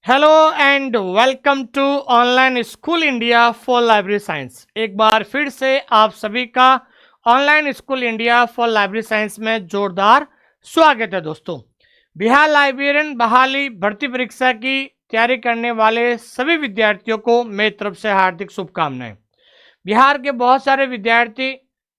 Hello and welcome to online school India for library science. एक बार फिर से आप सभी का online school India for library science में जोरदार स्वागत है दोस्तों। बिहार लाइब्रेरियन बहाली भर्ती परीक्षा की तैयारी करने वाले सभी विद्यार्थियों को मेरी तरफ से हार्दिक शुभकामनाएं। बिहार के बहुत सारे विद्यार्थी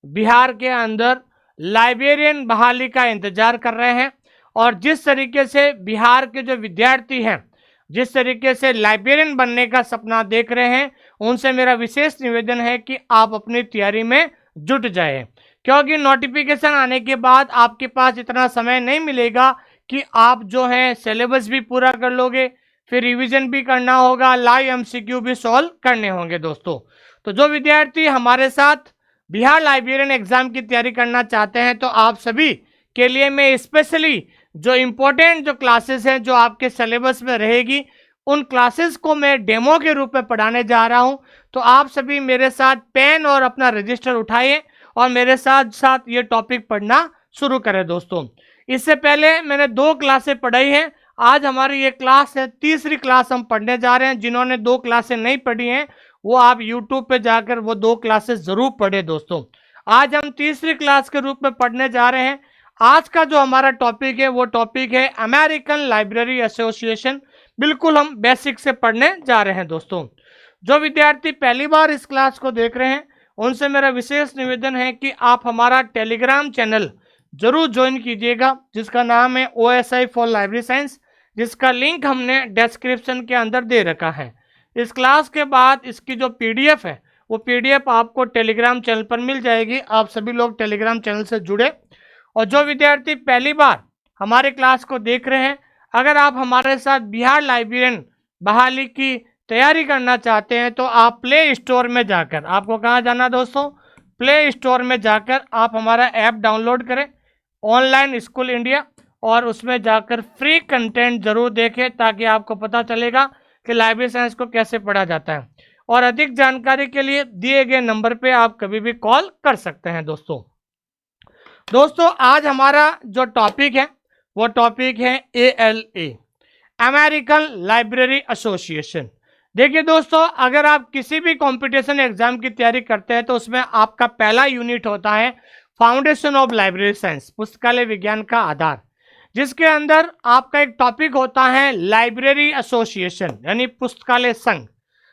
बिहार के अंदर लाइब्रेरियन बहाली का इंतजार कर रहे हैं और जिस तरीके से बिहार के जो विद्यार्थी हैं जिस तरीके से लाइब्रेरियन बनने का सपना देख रहे हैं, उनसे मेरा विशेष निवेदन है कि आप अपनी तैयारी में जुट जाएं, क्योंकि नोटिफिकेशन आने के बाद आपके पास इतना समय नहीं मिलेगा कि आप जो है सिलेबस भी पूरा कर लोगे, फिर रिवीजन भी करना होगा, लाइव एमसीक्यू भी सॉल्व करने होंगे दोस्तों। तो जो विद्यार्थी हमारे साथ बिहार लाइब्रेरियन एग्जाम की तैयारी करना चाहते हैं, तो आप सभी के लिए मैं स्पेशली जो इम्पोर्टेंट जो क्लासेस हैं जो आपके सिलेबस में रहेगी, उन क्लासेस को मैं डेमो के रूप में पढ़ाने जा रहा हूं। तो आप सभी मेरे साथ पेन और अपना रजिस्टर उठाइए और मेरे साथ साथ ये टॉपिक पढ़ना शुरू करें दोस्तों। इससे पहले मैंने 2 क्लासें पढ़ाई हैं। आज हमारी ये क्लास है, तीसरी क्लास हम पढ़ने जा रहे हैं। जिन्होंने 2 क्लासें नहीं पढ़ी हैं वो आप यूट्यूब पे जाकर वो 2 क्लासेस जरूर पढ़े दोस्तों। आज हम तीसरी क्लास के रूप में पढ़ने जा रहे हैं। आज का जो हमारा टॉपिक है वो टॉपिक है अमेरिकन लाइब्रेरी एसोसिएशन। बिल्कुल हम बेसिक से पढ़ने जा रहे हैं दोस्तों। जो विद्यार्थी पहली बार इस क्लास को देख रहे हैं उनसे मेरा विशेष निवेदन है कि आप हमारा टेलीग्राम चैनल जरूर ज्वाइन कीजिएगा, जिसका नाम है OSI फॉर लाइब्रेरी साइंस, जिसका लिंक हमने डिस्क्रिप्शन के अंदर दे रखा है। इस क्लास के बाद इसकी जो PDF है वो PDF आपको टेलीग्राम चैनल पर मिल जाएगी। आप सभी लोग टेलीग्राम चैनल से जुड़े। और जो विद्यार्थी पहली बार हमारे क्लास को देख रहे हैं, अगर आप हमारे साथ बिहार लाइब्रेरियन बहाली की तैयारी करना चाहते हैं तो आप प्ले स्टोर में जाकर, आपको कहाँ जाना दोस्तों, प्ले स्टोर में जाकर आप हमारा ऐप डाउनलोड करें ऑनलाइन स्कूल इंडिया, और उसमें जाकर फ्री कंटेंट जरूर देखें ताकि आपको पता चलेगा कि लाइब्रेरी साइंस को कैसे पढ़ा जाता है। और अधिक जानकारी के लिए दिए गए नंबर पे आप कभी भी कॉल कर सकते हैं दोस्तों। आज हमारा जो टॉपिक है वो टॉपिक है ALA, अमेरिकन लाइब्रेरी एसोसिएशन। देखिए दोस्तों, अगर आप किसी भी कंपटीशन एग्जाम की तैयारी करते हैं तो उसमें आपका पहला यूनिट होता है फाउंडेशन ऑफ लाइब्रेरी साइंस, पुस्तकालय विज्ञान का आधार, जिसके अंदर आपका एक टॉपिक होता है लाइब्रेरी एसोसिएशन यानी पुस्तकालय संघ।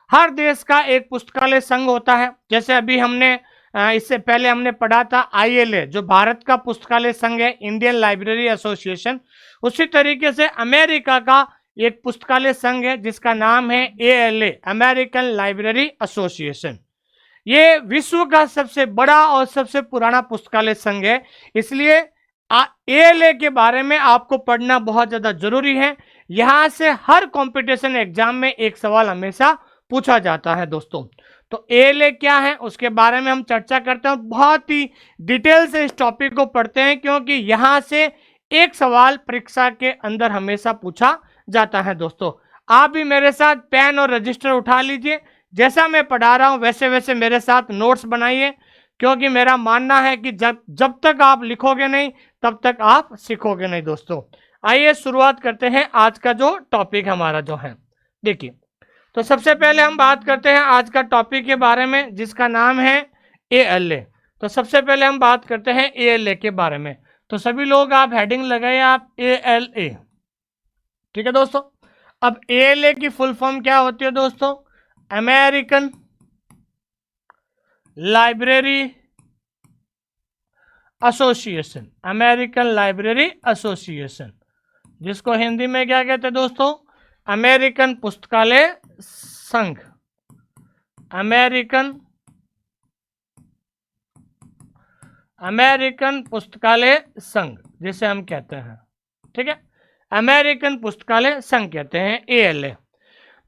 हर देश का एक पुस्तकालय संघ होता है। जैसे अभी हमने इससे पहले हमने पढ़ा था ILA, जो भारत का पुस्तकालय संघ है, इंडियन लाइब्रेरी एसोसिएशन। उसी तरीके से अमेरिका का एक पुस्तकालय संघ है जिसका नाम है ALA, अमेरिकन लाइब्रेरी एसोसिएशन। ये विश्व का सबसे बड़ा और सबसे पुराना पुस्तकालय संघ है, इसलिए ALA के बारे में आपको पढ़ना बहुत ज़्यादा जरूरी है। यहाँ से हर कॉम्पिटिशन एग्जाम में एक सवाल हमेशा पूछा जाता है दोस्तों। तो ALA क्या है उसके बारे में हम चर्चा करते हैं, बहुत ही डिटेल से इस टॉपिक को पढ़ते हैं, क्योंकि यहाँ से एक सवाल परीक्षा के अंदर हमेशा पूछा जाता है दोस्तों। आप भी मेरे साथ पेन और रजिस्टर उठा लीजिए, जैसा मैं पढ़ा रहा हूँ वैसे वैसे मेरे साथ नोट्स बनाइए, क्योंकि मेरा मानना है कि जब तक आप लिखोगे नहीं तब तक आप सीखोगे नहीं दोस्तों। आइए शुरुआत करते हैं आज का जो टॉपिक हमारा जो है। देखिए, तो सबसे पहले हम बात करते हैं आज का टॉपिक के बारे में, जिसका नाम है ALA। तो सबसे पहले हम बात करते हैं ALA के बारे में। तो सभी लोग आप हेडिंग लगाइए, आप ALA, ठीक है दोस्तों। अब ALA की फुल फॉर्म क्या होती है दोस्तों, American library association, American library association, जिसको हिंदी में क्या कहते हैं दोस्तों, अमेरिकन पुस्तकालय संघ, अमेरिकन पुस्तकालय संघ जिसे हम कहते हैं, ठीक है, अमेरिकन पुस्तकालय संघ कहते हैं ALA।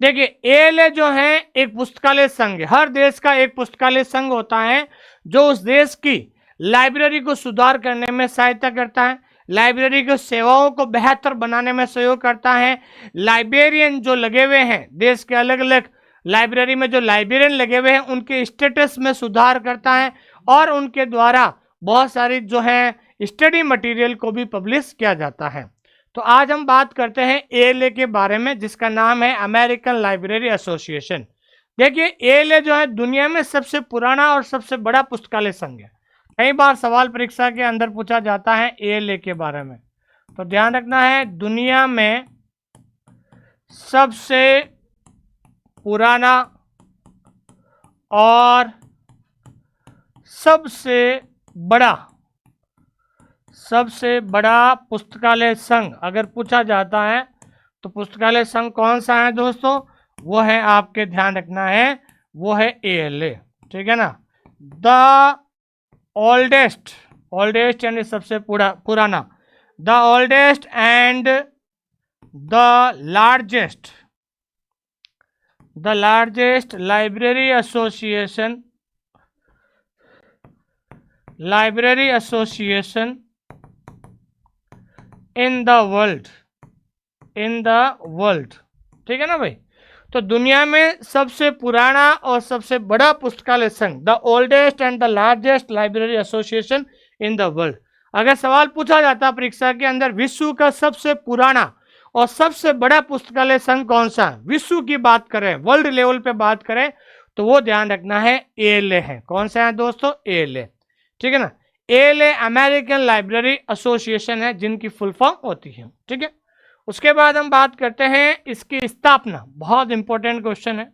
देखिए, ALA जो है एक पुस्तकालय संघ है। हर देश का एक पुस्तकालय संघ होता है जो उस देश की लाइब्रेरी को सुधार करने में सहायता करता है, लाइब्रेरी की सेवाओं को बेहतर बनाने में सहयोग करता है। लाइब्रेरियन जो लगे हुए हैं देश के अलग अलग लाइब्रेरी में, जो लाइब्रेरियन लगे हुए हैं उनके स्टेटस में सुधार करता है और उनके द्वारा बहुत सारी जो है स्टडी मटेरियल को भी पब्लिश किया जाता है। तो आज हम बात करते हैं एएलए के बारे में, जिसका नाम है अमेरिकन लाइब्रेरी एसोसिएशन। देखिए, एएलए जो है दुनिया में सबसे पुराना और सबसे बड़ा पुस्तकालय संघ है। कई बार सवाल परीक्षा के अंदर पूछा जाता है एएलए के बारे में, तो ध्यान रखना है, दुनिया में सबसे पुराना और सबसे बड़ा पुस्तकालय संघ अगर पूछा जाता है तो पुस्तकालय संघ कौन सा है दोस्तों? वो है, आपके ध्यान रखना है, वो है एएलए। ठीक है ना। द ओल्डेस्ट यानी सबसे पुराना, the oldest and the largest library association in the world. ठीक है ना भाई। तो दुनिया में सबसे पुराना और सबसे बड़ा पुस्तकालय संघ, the oldest and the largest library association in the world. अगर सवाल पूछा जाता परीक्षा के अंदर विश्व का सबसे पुराना और सबसे बड़ा पुस्तकालय संघ कौन सा है, विश्व की बात करें, वर्ल्ड लेवल पे बात करें, तो वो ध्यान रखना है एएलए है। कौन सा है दोस्तों? एएलए। ठीक है ना। एएलए अमेरिकन लाइब्रेरी एसोसिएशन है, जिनकी फुल फॉर्म होती है। ठीक है। उसके बाद हम बात करते हैं इसकी स्थापना, बहुत इंपॉर्टेंट क्वेश्चन है।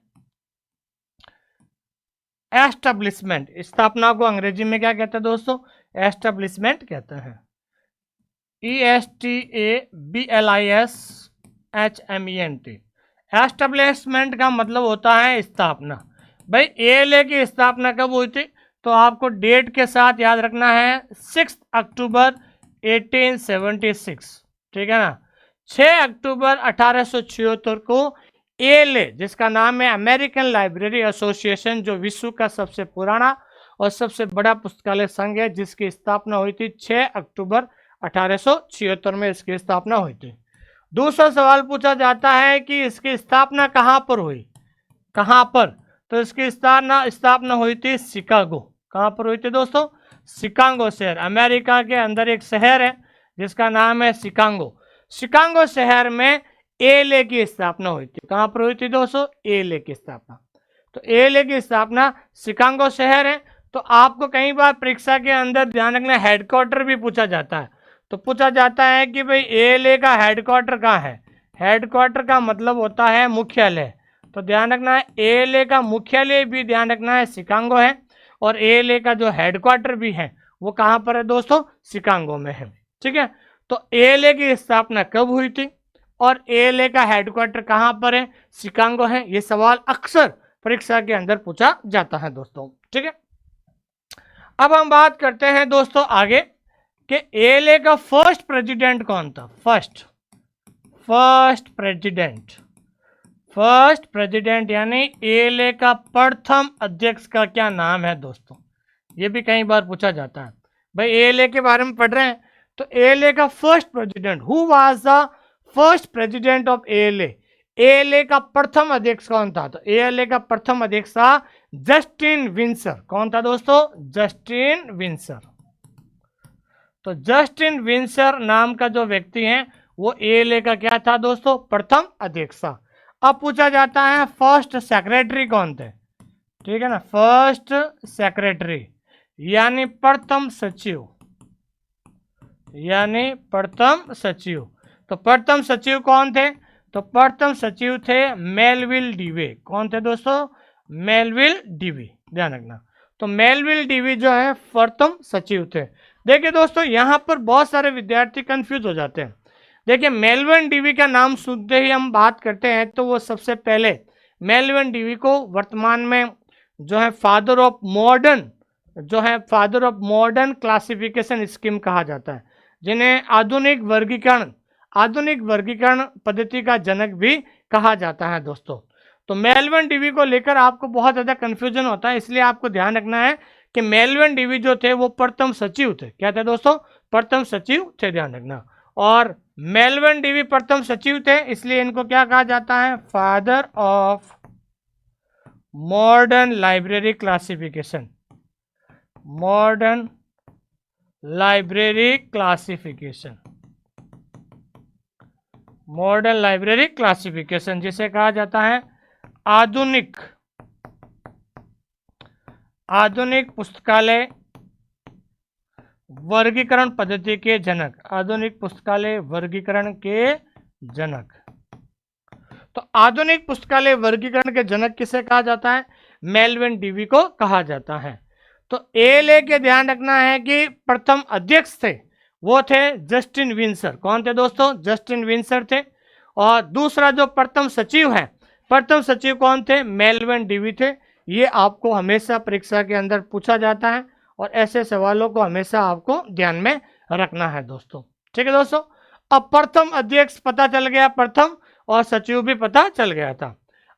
एस्टेब्लिशमेंट, स्थापना को अंग्रेजी में क्या कहते हैं दोस्तों? एस्टेब्लिशमेंट कहते हैं। ESTABLISHMENT। एस्टेब्लिशमेंट का मतलब होता है स्थापना। भाई एएलए की स्थापना कब हुई थी? तो आपको डेट के साथ याद रखना है, 6 अक्टूबर 1876। ठीक है ना। 6 अक्टूबर 1876 को एएलए, जिसका नाम है अमेरिकन लाइब्रेरी एसोसिएशन, जो विश्व का सबसे पुराना और सबसे बड़ा पुस्तकालय संघ है, जिसकी स्थापना हुई थी 6 अक्टूबर 1876 में इसकी स्थापना हुई थी। दूसरा सवाल पूछा जाता है कि इसकी स्थापना कहाँ पर हुई, कहाँ पर? तो इसकी स्थापना हुई थी शिकागो। कहाँ पर हुई थी दोस्तों? शिकागो शहर, अमेरिका के अंदर एक शहर है जिसका नाम है शिकागो। शिकागो शहर में एएलए की स्थापना हुई थी। कहाँ पर हुई थी दोस्तों? एएलए की स्थापना। तो एएलए की स्थापना शिकागो शहर है। तो आपको कई बार परीक्षा के अंदर ध्यान रखना, हेडक्वार्टर भी पूछा जाता है। तो पूछा जाता है कि भाई एएलए का हेडक्वार्टर कहाँ है? हेडक्वार्टर का मतलब होता है मुख्यालय। तो ध्यान रखना है, एएलए का मुख्यालय भी ध्यान रखना है शिकागो है, और एएलए का जो हेडक्वार्टर भी है वो कहाँ पर है दोस्तों? शिकागो में है। ठीक है। तो एएलए की स्थापना कब हुई थी और एएलए का हेडक्वार्टर कहाँ पर है? शिकागो है। ये सवाल अक्सर परीक्षा के अंदर पूछा जाता है दोस्तों। ठीक है। अब हम बात करते हैं दोस्तों आगे कि एएलए का फर्स्ट प्रेसिडेंट कौन था? फर्स्ट प्रेसिडेंट यानी एएलए का प्रथम अध्यक्ष का क्या नाम है दोस्तों? ये भी कई बार पूछा जाता है। भाई एएलए के बारे में पढ़ रहे हैं तो एएलए का first president, who was the first president of ALA? ALA का प्रथम अध्यक्ष कौन था? तो एएलए का प्रथम अध्यक्ष था जस्टिन विंसर। कौन था दोस्तों? Justin Windsor. तो जस्टिन विंसर नाम का जो व्यक्ति है वो एएलए का क्या था दोस्तों? प्रथम अध्यक्ष था। अब पूछा जाता है फर्स्ट सेक्रेटरी कौन थे? ठीक है ना। फर्स्ट सेक्रेटरी यानी प्रथम सचिव, तो प्रथम सचिव कौन थे? तो प्रथम सचिव थे मेलविल डीवे। कौन थे दोस्तों? मेलविल डीवे, ध्यान रखना। तो मेलविल डीवे जो है प्रथम सचिव थे। देखिए दोस्तों, यहाँ पर बहुत सारे विद्यार्थी कंफ्यूज हो जाते हैं। देखिए, मेलविल डीवी का नाम सुनते ही हम बात करते हैं तो वो सबसे पहले मेलविल डीवी को वर्तमान में जो है father of modern classification scheme कहा जाता है, जिन्हें आधुनिक वर्गीकरण पद्धति का जनक भी कहा जाता है दोस्तों। तो मेलविल डीवी को लेकर आपको बहुत ज़्यादा कन्फ्यूजन होता है, इसलिए आपको ध्यान रखना है कि मेलविल डीवी जो थे वो प्रथम सचिव थे। क्या थे दोस्तों? प्रथम सचिव थे, ध्यान रखना। और मेलविल डीवी प्रथम सचिव थे, इसलिए इनको क्या कहा जाता है? Father of modern library classification. Modern library classification, जिसे कहा जाता है आधुनिक पुस्तकालय वर्गीकरण पद्धति के जनक, आधुनिक पुस्तकालय वर्गीकरण के जनक। तो आधुनिक पुस्तकालय वर्गीकरण के जनक किसे कहा जाता है? मेलविन डीवी को कहा जाता है। तो एएलए के ध्यान रखना है कि प्रथम अध्यक्ष थे वो थे जस्टिन विंसर। कौन थे दोस्तों? जस्टिन विंसर थे। और दूसरा जो प्रथम सचिव है, प्रथम सचिव कौन थे? मेलविन डीवी थे। ये आपको हमेशा परीक्षा के अंदर पूछा जाता है और ऐसे सवालों को हमेशा आपको ध्यान में रखना है दोस्तों। ठीक है दोस्तों, अब प्रथम अध्यक्ष पता चल गया, प्रथम, और सचिव भी पता चल गया था।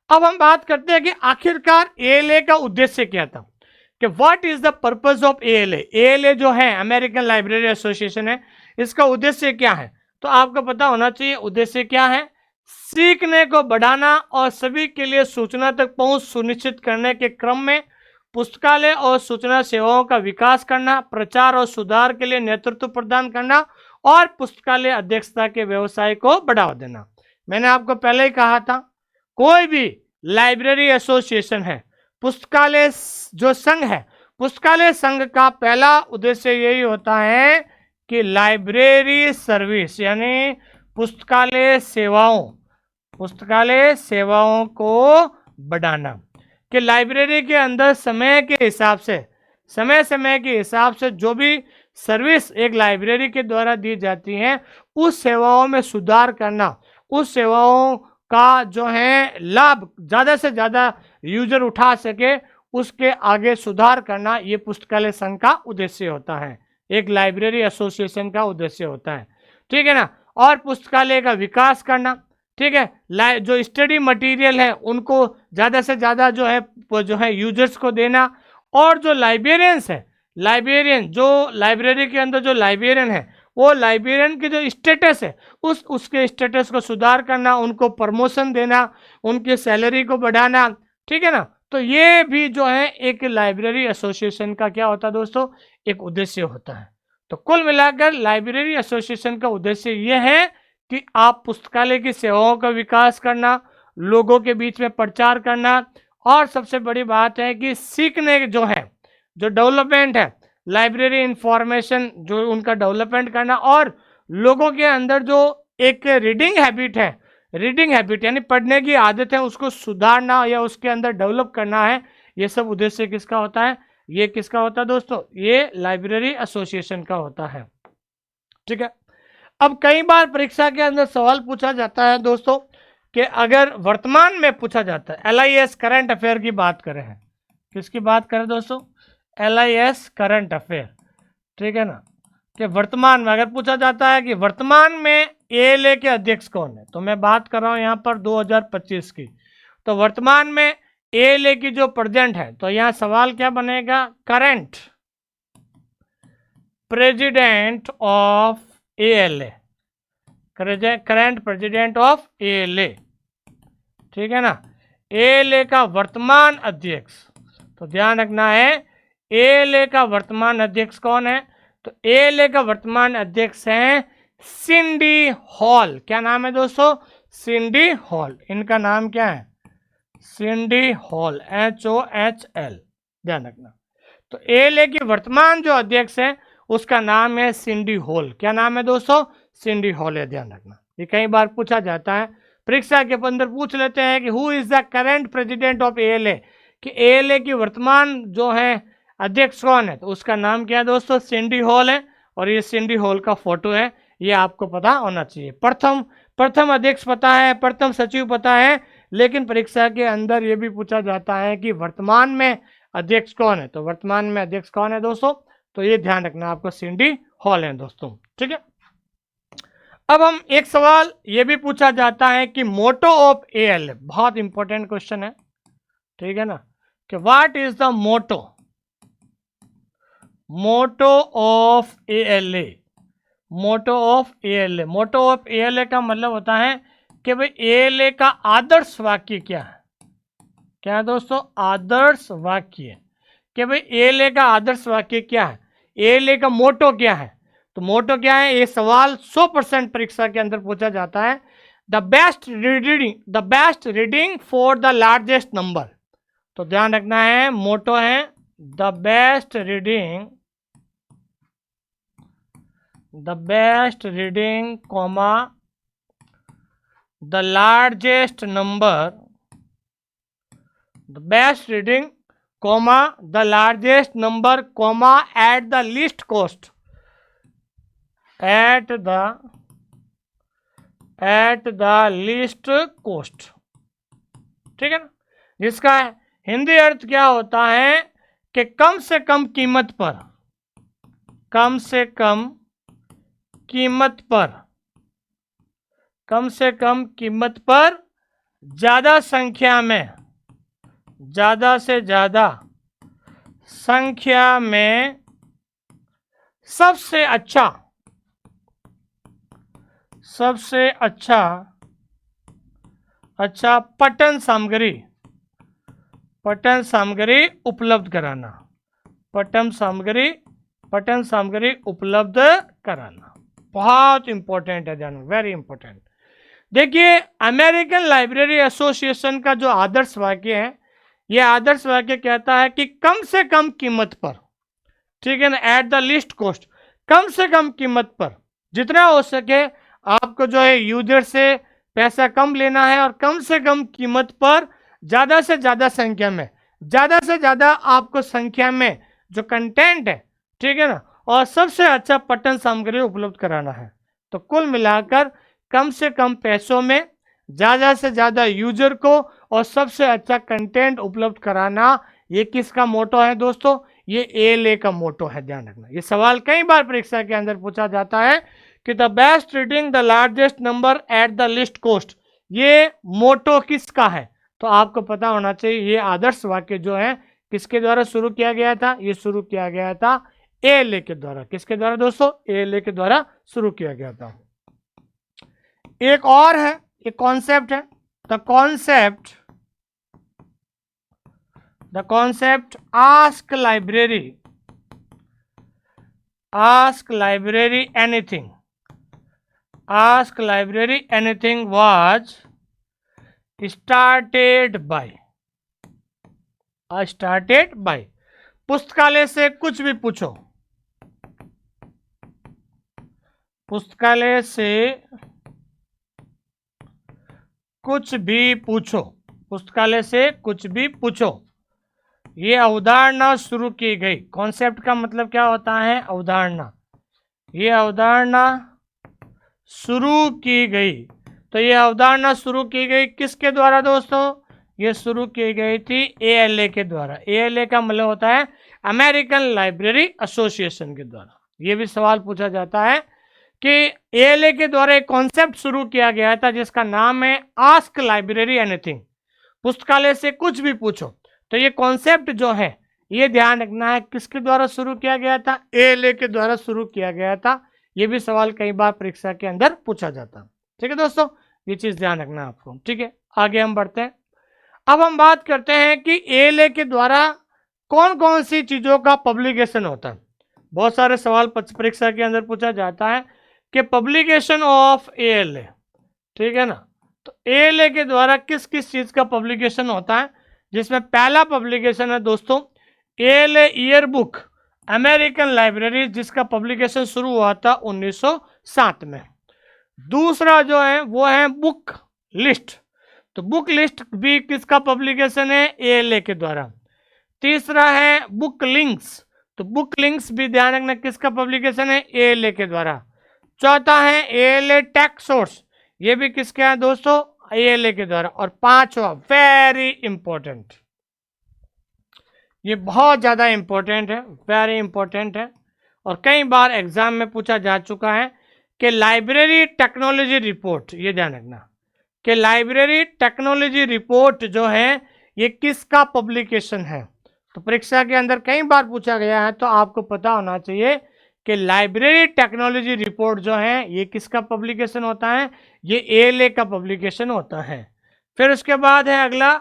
अब हम बात करते हैं कि आखिरकार एएलए का उद्देश्य क्या था, कि what is the purpose of ALA. ALA जो है अमेरिकन लाइब्रेरी एसोसिएशन है, इसका उद्देश्य क्या है? तो आपको पता होना चाहिए उद्देश्य क्या है। सीखने को बढ़ाना और सभी के लिए सूचना तक पहुंच सुनिश्चित करने के क्रम में पुस्तकालय और सूचना सेवाओं का विकास करना, प्रचार और सुधार के लिए नेतृत्व प्रदान करना और पुस्तकालय अध्यक्षता के व्यवसाय को बढ़ावा देना। मैंने आपको पहले ही कहा था, कोई भी लाइब्रेरी एसोसिएशन है, पुस्तकालय जो संघ है, पुस्तकालय संघ का पहला उद्देश्य यही होता है कि लाइब्रेरी सर्विस यानी पुस्तकालय सेवाओं को बढ़ाना, कि लाइब्रेरी के अंदर समय के हिसाब से जो भी सर्विस एक लाइब्रेरी के द्वारा दी जाती है उस सेवाओं में सुधार करना, उस सेवाओं का जो है लाभ ज़्यादा से ज़्यादा यूजर उठा सके, उसके आगे सुधार करना, ये पुस्तकालय संघ का उद्देश्य होता है, एक लाइब्रेरी एसोसिएशन का उद्देश्य होता है। ठीक है ना। और पुस्तकालय का विकास करना, ठीक है, जो स्टडी मटेरियल है उनको ज़्यादा से ज़्यादा जो है यूजर्स को देना, और जो लाइब्रेरियंस है, जो लाइब्रेरी के अंदर जो लाइब्रेरियन है, वो लाइब्रेरियन के जो स्टेटस है उसके स्टेटस को सुधार करना, उनको प्रमोशन देना, उनकी सैलरी को बढ़ाना। ठीक है ना। तो ये भी जो है एक लाइब्रेरी एसोसिएशन का क्या होता है दोस्तों? एक उद्देश्य होता है। तो कुल मिलाकर लाइब्रेरी एसोसिएशन का उद्देश्य यह है कि आप पुस्तकालय की सेवाओं का विकास करना, लोगों के बीच में प्रचार करना, और सबसे बड़ी बात है कि सीखने जो डेवलपमेंट है, लाइब्रेरी इंफॉर्मेशन जो उनका डेवलपमेंट करना, और लोगों के अंदर जो एक रीडिंग हैबिट यानी पढ़ने की आदत है उसको सुधारना या उसके अंदर डेवलप करना है। ये सब उद्देश्य किसका होता है? ये किसका होता है दोस्तों? ये लाइब्रेरी एसोसिएशन का होता है। ठीक है। अब कई बार परीक्षा के अंदर सवाल पूछा जाता है दोस्तों कि अगर वर्तमान में पूछा जाता है, LIS करंट अफेयर की बात करें हैं, किसकी बात करें दोस्तों? LIS current affair. ठीक है ना, कि वर्तमान में अगर पूछा जाता है कि वर्तमान में एएलए के अध्यक्ष कौन है, तो मैं बात कर रहा हूं यहां पर 2025 की, तो वर्तमान में एएलए की जो प्रेजेंट है, तो यहां सवाल क्या बनेगा? Current president of ALA, current president of ALA. ठीक है ना, एएलए का वर्तमान अध्यक्ष। तो ध्यान रखना है एएलए का वर्तमान अध्यक्ष कौन है? तो एएलए का वर्तमान अध्यक्ष है सिंडी हॉल। क्या नाम है दोस्तों? सिंडी हॉल। इनका नाम क्या है? सिंडी हॉल, HOHL। ध्यान रखना। तो एएलए की वर्तमान जो अध्यक्ष है उसका नाम है सिंडी हॉल। क्या नाम है दोस्तों? सिंडी हॉल है। ध्यान रखना, ये कई बार पूछा जाता है, परीक्षा के अंदर पूछ लेते हैं कि who is the current president of ALA, कि एएलए की वर्तमान जो है अध्यक्ष कौन है, तो उसका नाम क्या है दोस्तों? सिंडी हॉल है। और ये सिंडी हॉल का फोटो है, ये आपको पता होना चाहिए। प्रथम अध्यक्ष पता है, प्रथम सचिव पता है, लेकिन परीक्षा के अंदर ये भी पूछा जाता है कि वर्तमान में अध्यक्ष कौन है, तो वर्तमान में अध्यक्ष कौन है दोस्तों? तो ये ध्यान रखना आपको, सिंडी हॉल है दोस्तों। ठीक है। अब हम एक सवाल ये भी पूछा जाता है कि मोटो ऑफ एएलए, बहुत इंपॉर्टेंट क्वेश्चन है। ठीक है ना, कि what is the motto of ALA. Motto of ALA का मतलब होता है कि भाई एएलए का आदर्श वाक्य क्या है? क्या है दोस्तों? आदर्श वाक्य। कि भाई एएलए का आदर्श वाक्य क्या है, एएलए का मोटो क्या है। तो मोटो क्या है, ये सवाल 100% परीक्षा के अंदर पूछा जाता है। The best reading for the largest number. तो ध्यान रखना है, मोटो है the best reading comma the largest number, the best reading comma the largest number comma at the least cost, at the least cost. ठीक है ना, जिसका हिंदी अर्थ क्या होता है कि कम से कम कीमत पर, कम से कम कीमत पर ज्यादा संख्या में, ज्यादा से ज्यादा संख्या में सबसे अच्छा पठन सामग्री उपलब्ध कराना, पठन सामग्री उपलब्ध कराना बहुत इंपॉर्टेंट है, ध्यान, वेरी इंपॉर्टेंट। देखिए, अमेरिकन लाइब्रेरी एसोसिएशन का जो आदर्श वाक्य है, यह आदर्श वाक्य कहता है कि कम से कम कीमत पर, ठीक है ना, एट द लीस्ट कॉस्ट, कम से कम कीमत पर, जितना हो सके आपको जो है यूजर से पैसा कम लेना है और कम से कम कीमत पर ज्यादा से ज्यादा संख्या में, ज्यादा से ज्यादा आपको संख्या में जो कंटेंट है, ठीक है ना, और सबसे अच्छा पठन सामग्री उपलब्ध कराना है। तो कुल मिलाकर कम से कम पैसों में ज्यादा से ज्यादा यूजर को और सबसे अच्छा कंटेंट उपलब्ध कराना, ये किसका मोटो है दोस्तों? ये ALA का मोटो है, ध्यान रखना। ये सवाल कई बार परीक्षा के अंदर पूछा जाता है कि the best reading the largest number at the list cost, ये मोटो किसका है? तो आपको पता होना चाहिए ये आदर्श वाक्य जो है किसके द्वारा शुरू किया गया था? ये शुरू किया गया था ALA के द्वारा। किसके द्वारा दोस्तों? ALA के द्वारा शुरू किया गया था। एक और है, एक कॉन्सेप्ट है, the concept ask library anything was started by पुस्तकालय से कुछ भी पूछो, पुस्तकालय से कुछ भी पूछो, ये अवधारणा शुरू की गई। कॉन्सेप्ट का मतलब क्या होता है? अवधारणा। ये अवधारणा शुरू की गई, तो ये अवधारणा शुरू की गई किसके द्वारा दोस्तों? ये शुरू की गई थी ALA के द्वारा। ALA का मतलब होता है अमेरिकन लाइब्रेरी एसोसिएशन के द्वारा। ये भी सवाल पूछा जाता है कि ALA के द्वारा एक कॉन्सेप्ट शुरू किया गया था जिसका नाम है आस्क लाइब्रेरी एनीथिंग, पुस्तकालय से कुछ भी पूछो। तो ये कॉन्सेप्ट जो है, ये ध्यान रखना है किसके द्वारा शुरू किया गया था? ALA के द्वारा शुरू किया गया था। ये भी सवाल कई बार परीक्षा के अंदर पूछा जाता है। ठीक है दोस्तों, ये चीज ध्यान रखना आपको। ठीक है, आगे हम बढ़ते हैं। अब हम बात करते हैं कि ALA के द्वारा कौन कौन सी चीजों का पब्लिकेशन होता है। बहुत सारे सवाल परीक्षा के अंदर पूछा जाता है कि पब्लिकेशन ऑफ ALA, ठीक है ना। तो ALA के द्वारा किस किस चीज का पब्लिकेशन होता है, जिसमें पहला पब्लिकेशन है दोस्तों ALA year book American library, जिसका पब्लिकेशन शुरू हुआ था 1907 में। दूसरा जो है वो है बुक लिस्ट, तो बुक लिस्ट भी किसका पब्लिकेशन है? ALA के द्वारा। तीसरा है बुक लिंक्स, तो बुक लिंक्स भी ध्यान रखना किसका पब्लिकेशन है? ALA के द्वारा। चौथा है ALA टेक्स्ट सोर्स, ये भी किसके हैं दोस्तों? ALA के द्वारा। और पांचवा वेरी इंपॉर्टेंट, ये बहुत ज्यादा इंपॉर्टेंट है, वेरी इंपॉर्टेंट है और कई बार एग्जाम में पूछा जा चुका है कि लाइब्रेरी टेक्नोलॉजी रिपोर्ट। ये ध्यान रखना कि लाइब्रेरी टेक्नोलॉजी रिपोर्ट जो है ये किसका पब्लिकेशन है। तो परीक्षा के अंदर कई बार पूछा गया है, तो आपको पता होना चाहिए कि लाइब्रेरी टेक्नोलॉजी रिपोर्ट जो है ये किसका पब्लिकेशन होता है? ये ALA का पब्लिकेशन होता है। फिर उसके बाद है अगला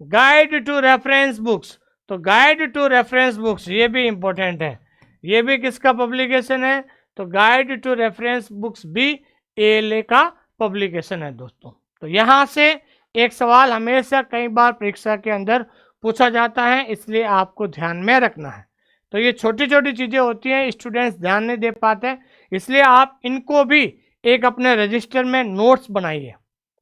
गाइड टू रेफरेंस बुक्स, तो गाइड टू रेफरेंस बुक्स ये भी इंपॉर्टेंट है, ये भी किसका पब्लिकेशन है? तो गाइड टू रेफरेंस बुक्स भी ALA का पब्लिकेशन है दोस्तों। तो यहाँ से एक सवाल हमेशा कई बार परीक्षा के अंदर पूछा जाता है, इसलिए आपको ध्यान में रखना है। तो ये छोटी छोटी चीज़ें होती हैं, स्टूडेंट्स ध्यान नहीं दे पाते हैं, इसलिए आप इनको भी एक अपने रजिस्टर में नोट्स बनाइए,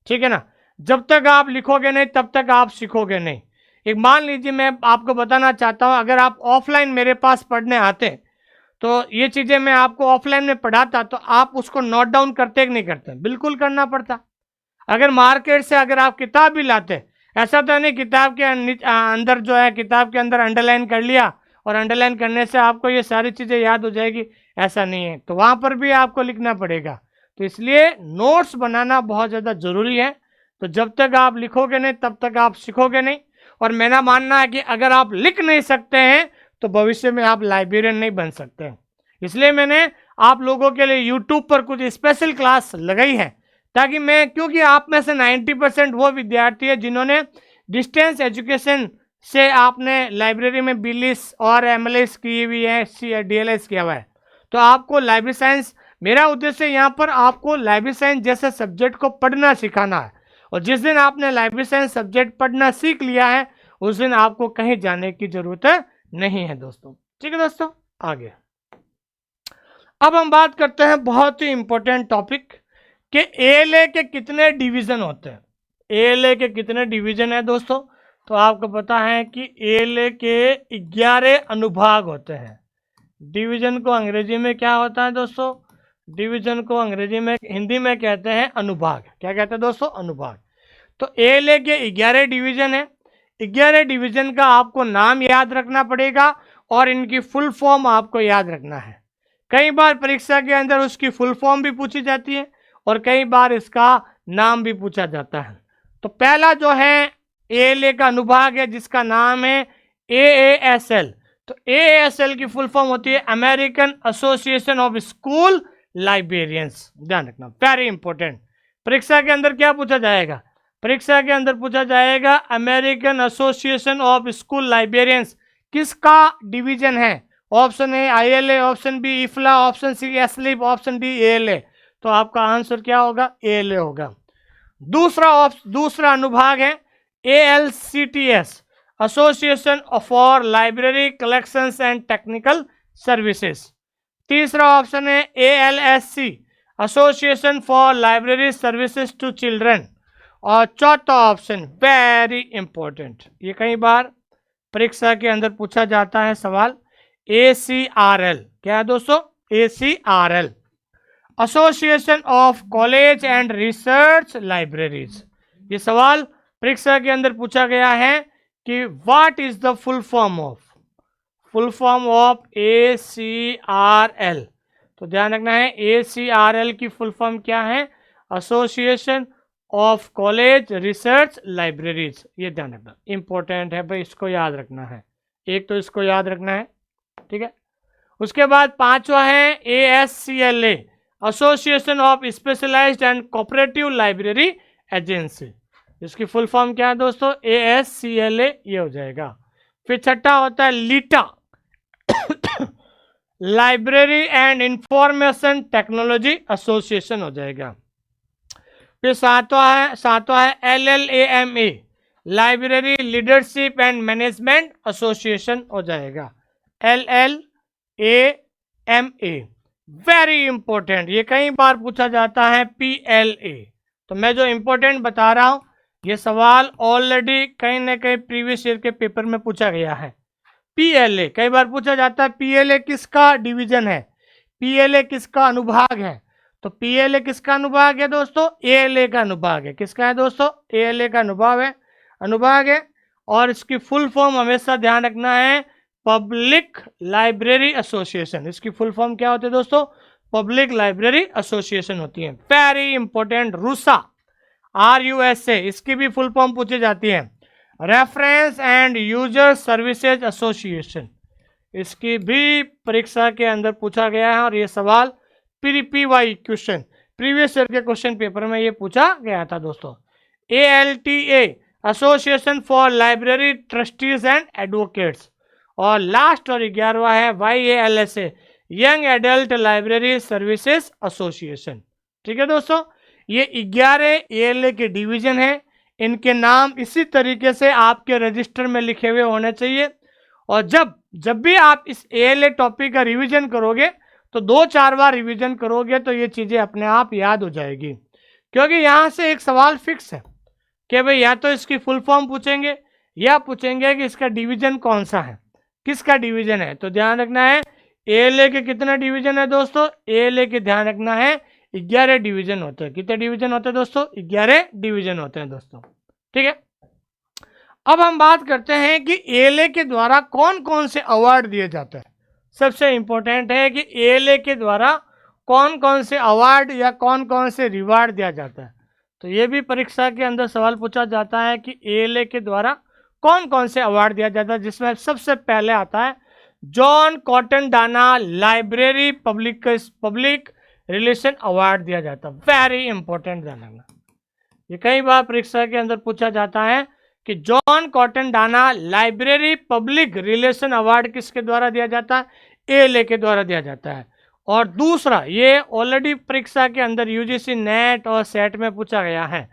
ठीक है ना। जब तक आप लिखोगे नहीं तब तक आप सीखोगे नहीं। एक मान लीजिए मैं आपको बताना चाहता हूँ, अगर आप ऑफलाइन मेरे पास पढ़ने आते तो ये चीज़ें मैं आपको ऑफलाइन में पढ़ाता तो आप उसको नोट डाउन करते कि नहीं करते? बिल्कुल करना पड़ता। अगर मार्केट से अगर आप किताब भी लाते, ऐसा तो नहीं किताब के अंदर जो है, किताब के अंदर अंडरलाइन कर लिया और अंडरलाइन करने से आपको ये सारी चीज़ें याद हो जाएगी, ऐसा नहीं है। तो वहाँ पर भी आपको लिखना पड़ेगा। तो इसलिए नोट्स बनाना बहुत ज़्यादा ज़रूरी है। तो जब तक आप लिखोगे नहीं तब तक आप सीखोगे नहीं। और मेरा मानना है कि अगर आप लिख नहीं सकते हैं तो भविष्य में आप लाइब्रेरियन नहीं बन सकते हैं। इसलिए मैंने आप लोगों के लिए यूट्यूब पर कुछ स्पेशल क्लास लगाई है, ताकि मैं, क्योंकि आप में से 90% वो विद्यार्थी है जिन्होंने डिस्टेंस एजुकेशन से आपने लाइब्रेरी में बीलिस और एमएलएस की हुई है, डीएलएस किया हुआ है। तो आपको लाइब्रेरी साइंस, मेरा उद्देश्य यहाँ पर आपको लाइब्रेरी साइंस जैसे सब्जेक्ट को पढ़ना सिखाना है। और जिस दिन आपने लाइब्रेरी साइंस सब्जेक्ट पढ़ना सीख लिया है उस दिन आपको कहीं जाने की जरूरत नहीं है दोस्तों। ठीक है दोस्तों, आगे अब हम बात करते हैं बहुत ही इंपॉर्टेंट टॉपिक कि एएलए के कितने डिवीजन होते हैं। एएलए के कितने डिवीजन है दोस्तों? तो आपको पता है कि एएलए के 11 अनुभाग होते हैं। डिवीजन को अंग्रेजी में क्या होता है दोस्तों? डिवीजन को अंग्रेजी में, हिंदी में कहते हैं अनुभाग। क्या कहते हैं दोस्तों? अनुभाग। तो एएलए के 11 डिवीजन है। 11 डिवीजन का आपको नाम याद रखना पड़ेगा और इनकी फुल फॉर्म आपको याद रखना है। कई बार परीक्षा के अंदर उसकी फुल फॉर्म भी पूछी जाती है और कई बार इसका नाम भी पूछा जाता है। तो पहला जो है एएलए का अनुभाग है जिसका नाम है एएएसएल। तो एएएसएल की फुल फॉर्म होती है American association of school librarians. ध्यान रखना, वेरी इंपॉर्टेंट। परीक्षा के अंदर क्या पूछा जाएगा? परीक्षा के अंदर पूछा जाएगा American association of school librarians किसका डिवीजन है? Option A ILA, option B IFLA, option C एसलिप, ऑप्शन डी एएलए। तो आपका आंसर क्या होगा? एएलए होगा। दूसरा अनुभाग है ALCTS, association for library collections and technical services. तीसरा ऑप्शन है ALSC, association for library services to children. और चौथा ऑप्शन वेरी इंपॉर्टेंट, ये कई बार परीक्षा के अंदर पूछा जाता है सवाल, ACRL। क्या है दोस्तों? ACRL, association of college and research libraries. ये सवाल परीक्षा के अंदर पूछा गया है कि what is the full form of ACRL। तो ध्यान रखना है ACRL की फुल फॉर्म क्या है? Association of college research libraries. ये ध्यान रखना, इंपॉर्टेंट है भाई, इसको याद रखना है। एक तो इसको याद रखना है, ठीक है। उसके बाद पांचवा है ASCLA, association of specialised and cooperative library agency. इसकी फुल फॉर्म क्या है दोस्तों? ASCLA, ये हो जाएगा। फिर छठा होता है लीटा, library and information technology association हो जाएगा। फिर सातवां है LLAMA, library leadership and management association हो जाएगा। LLAMA, वेरी इंपॉर्टेंट, ये कई बार पूछा जाता है PLA। तो मैं जो इंपॉर्टेंट बता रहा हूं ये सवाल ऑलरेडी कहीं ना कहीं प्रीवियस ईयर के पेपर में पूछा गया है। PLA कई बार पूछा जाता है, PLA किसका डिवीजन है? PLA किसका अनुभाग है? तो PLA किसका अनुभाग है दोस्तों? ALA का अनुभाग है। किसका है दोस्तों? ALA का अनुभाग है। और इसकी फुल फॉर्म हमेशा ध्यान रखना है, पब्लिक लाइब्रेरी एसोसिएशन। इसकी फुल फॉर्म क्या होती है दोस्तों? पब्लिक लाइब्रेरी एसोसिएशन होती है। वेरी इंपॉर्टेंट, रूसा, RUSA, इसकी भी फुल फॉर्म पूछी जाती है, reference and user services association. इसकी भी परीक्षा के अंदर पूछा गया है और ये सवाल PY क्वेश्चन, प्रीवियस ईयर के क्वेश्चन पेपर में ये पूछा गया था दोस्तों। ALTA, association for library trustees and advocates. और लास्ट और 11वां है YALSA, young adult library services association. ठीक है दोस्तों, ये 11 ALA के डिवीजन हैं। इनके नाम इसी तरीके से आपके रजिस्टर में लिखे हुए होने चाहिए। और जब जब भी आप इस ALA टॉपिक का रिवीजन करोगे तो 2-4 बार रिवीजन करोगे तो ये चीज़ें अपने आप याद हो जाएगी। क्योंकि यहाँ से एक सवाल फिक्स है कि भाई या तो इसकी फुल फॉर्म पूछेंगे या पूछेंगे कि इसका डिवीजन कौन सा है, किसका डिवीजन है। तो ध्यान रखना है ALA के कितने डिवीजन है दोस्तों, ALA के ध्यान रखना है 11 डिवीजन होते हैं। कितने डिवीजन होते हैं दोस्तों, 11 डिवीजन होते हैं दोस्तों। ठीक है, अब हम बात करते हैं कि ALA के द्वारा कौन कौन से अवार्ड दिए जाते हैं। सबसे इंपॉर्टेंट है कि ALA के द्वारा कौन कौन से अवार्ड या कौन कौन से रिवार्ड दिया जाता है। तो ये भी परीक्षा के अंदर सवाल पूछा जाता है कि ALA के द्वारा कौन कौन से अवार्ड दिया जाता है, जिसमें सबसे पहले आता है John cotton Dana library public relation award दिया जाता है। वेरी इंपॉर्टेंट ध्यान रखना, ये कई बार परीक्षा के अंदर पूछा जाता है कि John cotton Dana library public relation award किसके द्वारा दिया जाता है, ALA के द्वारा दिया जाता है। और दूसरा, ये ऑलरेडी परीक्षा के अंदर UGC नेट और सेट में पूछा गया है,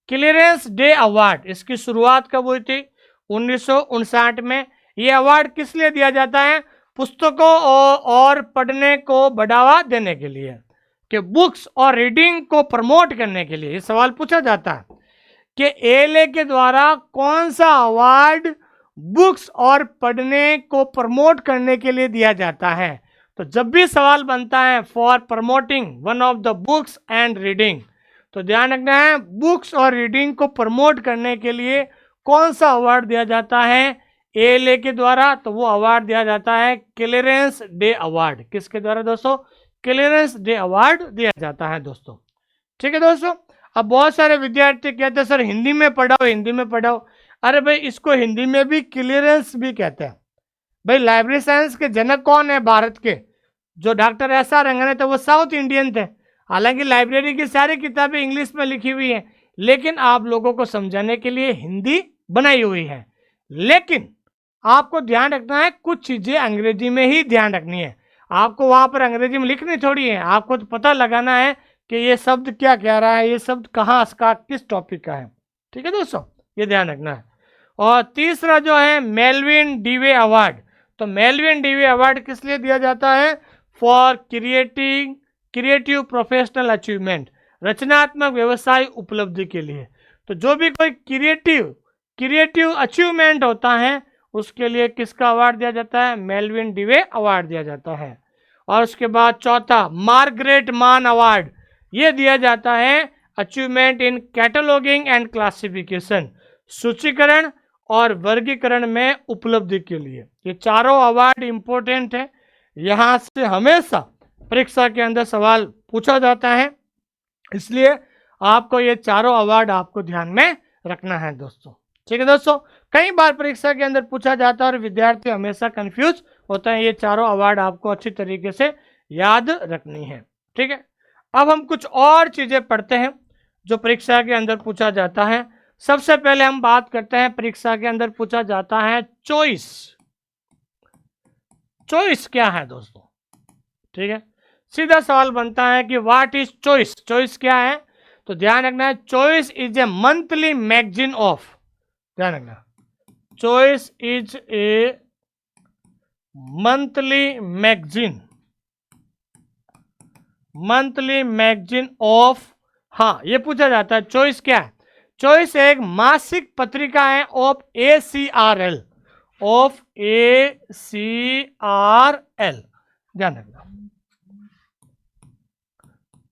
क्लियरेंस डे अवार्ड। इसकी शुरुआत कब हुई थी, 1959 में। ये अवार्ड किस लिए दिया जाता है, पुस्तकों और पढ़ने को बढ़ावा देने के लिए, कि बुक्स और रीडिंग को प्रमोट करने के लिए। ये सवाल पूछा जाता है कि ALA के द्वारा कौन सा अवार्ड बुक्स और पढ़ने को प्रमोट करने के लिए दिया जाता है। तो जब भी सवाल बनता है for promoting one of the books and reading, तो ध्यान रखना है बुक्स और रीडिंग को प्रमोट करने के लिए कौन सा अवार्ड दिया जाता है ALA के द्वारा। तो वो अवार्ड दिया जाता है क्लियरेंस डे अवार्ड। किसके द्वारा दोस्तों, क्लियरेंस डे अवार्ड दिया जाता है दोस्तों। ठीक है दोस्तों, अब बहुत सारे विद्यार्थी कहते हैं सर हिंदी में पढ़ाओ, हिंदी में पढ़ाओ। अरे भाई, इसको हिंदी में भी क्लियरेंस भी कहते हैं। भाई, लाइब्रेरी साइंस के जनक कौन है भारत के, जो डॉक्टर SR रंगन थे, वो साउथ इंडियन थे। हालांकि लाइब्रेरी की सारी किताबें इंग्लिश में लिखी हुई हैं, लेकिन आप लोगों को समझाने के लिए हिंदी बनाई हुई है। लेकिन आपको ध्यान रखना है कुछ चीज़ें अंग्रेजी में ही ध्यान रखनी है। आपको वहाँ पर अंग्रेजी में लिखनी थोड़ी है, आपको तो पता लगाना है कि ये शब्द क्या कह रहा है, ये शब्द कहाँ का किस टॉपिक का है। ठीक है दोस्तों, ये ध्यान रखना है। और तीसरा जो है मेलविन डीवे अवार्ड। तो मेलविन डीवे अवार्ड किस लिए दिया जाता है, फॉर क्रिएटिव प्रोफेशनल अचीवमेंट, रचनात्मक व्यवसाय उपलब्धि के लिए। तो जो भी कोई क्रिएटिव अचीवमेंट होता है उसके लिए किसका अवार्ड दिया जाता है, मेलविन डीवे अवार्ड दिया जाता है। और उसके बाद चौथा मार्गरेट मान अवार्ड, ये दिया जाता है achievement in cataloguing and classification, सूचीकरण और वर्गीकरण में उपलब्धि के लिए। ये चारों अवार्ड इंपॉर्टेंट है, यहाँ से हमेशा परीक्षा के अंदर सवाल पूछा जाता है, इसलिए आपको ये चारों अवार्ड आपको ध्यान में रखना है दोस्तों। ठीक है दोस्तों, कई बार परीक्षा के अंदर पूछा जाता है और विद्यार्थी हमेशा कंफ्यूज होता है। ये चारों अवार्ड आपको अच्छी तरीके से याद रखनी है। ठीक है, अब हम कुछ और चीजें पढ़ते हैं जो परीक्षा के अंदर पूछा जाता है। सबसे पहले हम बात करते हैं, परीक्षा के अंदर पूछा जाता है चॉइस। चॉइस क्या है दोस्तों, ठीक है, सीधा सवाल बनता है कि व्हाट इज चॉइस। चॉइस क्या है, तो ध्यान रखना है choice is a monthly magazine of, ध्यान रखना, choice is a monthly magazine of. हाँ, ये पूछा जाता है चॉइस क्या है। चॉइस एक मासिक पत्रिका है ऑफ ACRL, ध्यान रखना।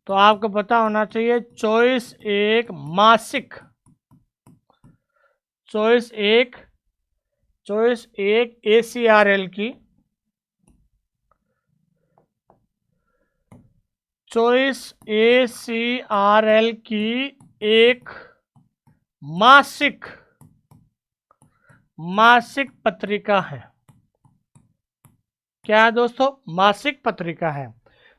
तो आपको पता होना चाहिए चॉइस एक मासिक, चॉइस एक ACRL की, चॉइस ACRL की एक मासिक पत्रिका है। क्या है दोस्तों, मासिक पत्रिका है।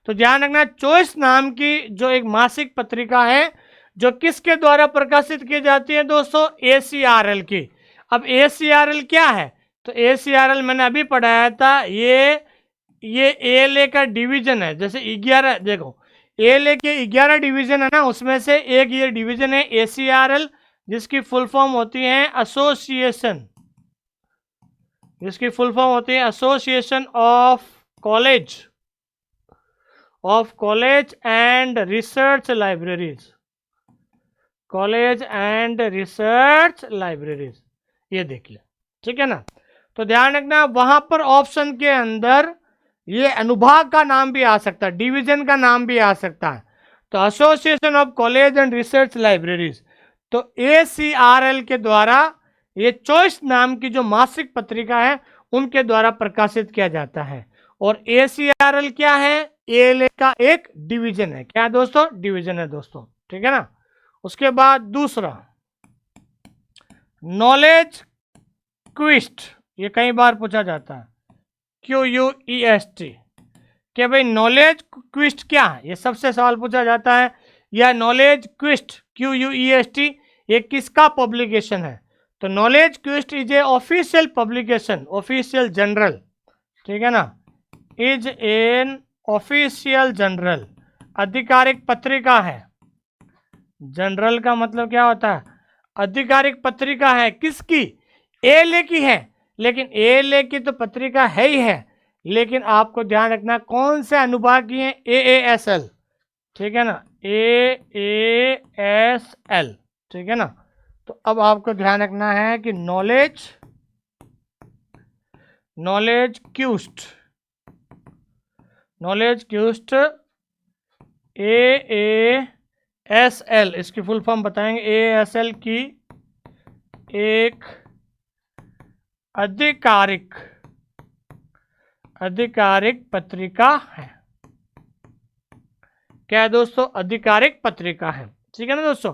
तो ध्यान रखना चॉइस नाम की जो एक मासिक पत्रिका है जो किसके द्वारा प्रकाशित की जाती है दोस्तों, ACRL की। अब ACRL क्या है, तो ACRL मैंने अभी पढ़ाया था, ये ALA का डिवीजन है। जैसे 11, देखो ALA के 11 डिवीजन है ना, उसमें से एक ये डिवीजन है ACRL, जिसकी फुल फॉर्म होती है एसोसिएशन, जिसकी फुल फॉर्म होती है association of college and research libraries, college and research libraries, ये देख लिया, ठीक है ना। तो ध्यान रखना वहां पर ऑप्शन के अंदर ये अनुभाग का नाम भी आ सकता है, डिवीजन का नाम भी आ सकता है। तो association of college and research libraries, तो ACRL के द्वारा ये चॉइस नाम की जो मासिक पत्रिका है उनके द्वारा प्रकाशित किया जाता है। और ACRL क्या है? ALA का एक डिवीजन है। क्या है दोस्तों? डिवीजन है दोस्तों, ठीक है ना। उसके बाद दूसरा नॉलेज क्विस्ट, ये कई बार पूछा जाता है, QUEST, कि भाई नॉलेज क्विस्ट क्या है, ये सबसे सवाल पूछा जाता है। या नॉलेज क्विस्ट QUEST ये किसका पब्लिकेशन है? तो knowledge quest is a official publication, official journal, ठीक है ना, इज एन ऑफिशियल जनरल, आधिकारिक पत्रिका है। जनरल का मतलब क्या होता है? आधिकारिक पत्रिका है। किसकी? ALA की है, लेकिन ALA की तो पत्रिका है ही है, लेकिन आपको ध्यान रखना कौन से अनुभाग की है? AASL, ठीक है ना, AASL, ठीक है ना। तो अब आपको ध्यान रखना है कि नॉलेज क्यूस्ट AASL, इसकी फुल फॉर्म बताएंगे। AASL की एक आधिकारिक पत्रिका है। क्या है दोस्तों? आधिकारिक पत्रिका है, ठीक है ना दोस्तों।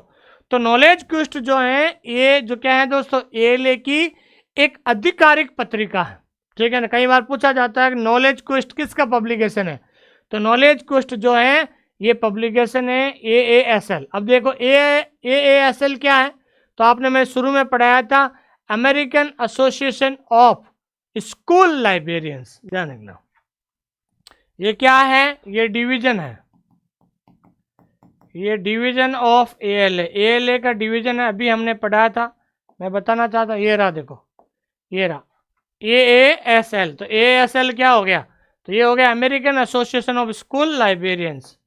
तो नॉलेज क्विस्ट जो है ये जो क्या है दोस्तों? ALA की एक आधिकारिक पत्रिका है, ठीक है ना। कई बार पूछा जाता है कि नॉलेज क्विस्ट किसका पब्लिकेशन है? तो नॉलेज क्विस्ट जो है ये पब्लिकेशन है AASL। अब देखो AASL क्या है? तो आपने मैं शुरू में पढ़ाया था, American association of school librarians, ध्यान रखना। ये क्या है? ये डिवीजन है, ये डिवीजन ऑफ ALA का डिवीजन है। अभी हमने पढ़ाया था, मैं बताना चाहता, ये रहा देखो, ये रहा AASL। तो AASL क्या हो गया? तो ये हो गया American association of school librarians.